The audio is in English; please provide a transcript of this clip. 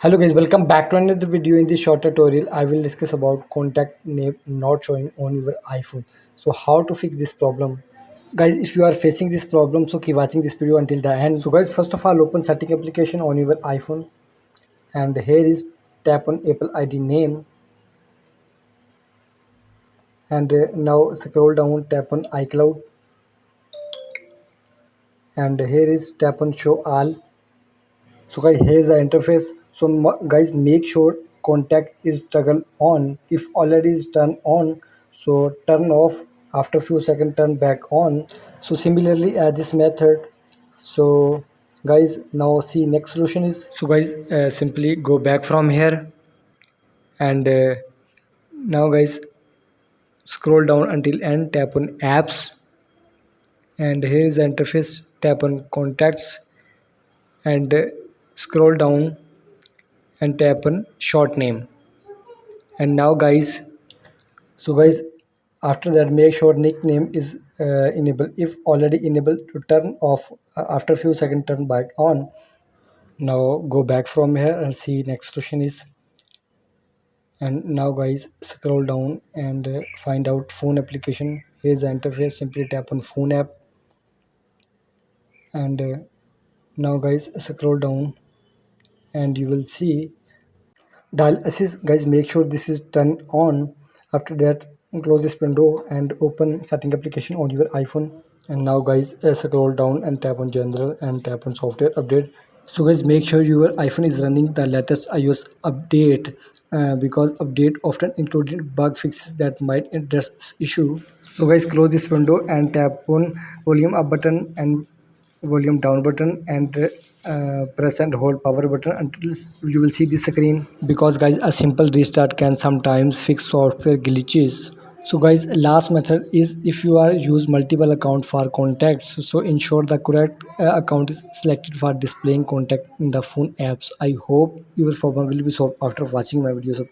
Hello guys, welcome back to another video. In this short tutorial, I will discuss about contact name not showing on your iPhone. So how to fix this problem? Guys, if you are facing this problem, so keep watching this video until the end. So guys, first of all, open setting application on your iPhone, and here is tap on Apple ID name, and now scroll down, tap on iCloud, and here is tap on show all. So guys, here's the interface. So guys, make sure contact is toggle on. If already is turned on, so turn off. After few seconds turn back on. So similarly as this method. So guys, now see next solution is, so guys, simply go back from here, and now guys, scroll down until end, tap on apps, and here is the interface, tap on contacts, and scroll down and tap on short name. And now guys, so guys, after that make sure nickname is enabled. If already enabled, to turn off. After few seconds turn back on. Now go back from here and see next question is, and now guys, scroll down and find out phone application. Here's the interface, simply tap on phone app, and now guys, scroll down and you will see dial assist. Guys, make sure this is turned on. After that, close this window and open setting application on your iPhone. And now guys, scroll down and tap on general and tap on software update. So guys, make sure your iPhone is running the latest iOS update, because update often included bug fixes that might address this issue. So guys, close this window and tap on volume up button and volume down button, and press and hold power button until you will see this screen, because guys, a simple restart can sometimes fix software glitches. So guys, last method is, if you are use multiple account for contacts, so ensure the correct account is selected for displaying contact in the phone apps. I hope your problem will be solved after watching my videos.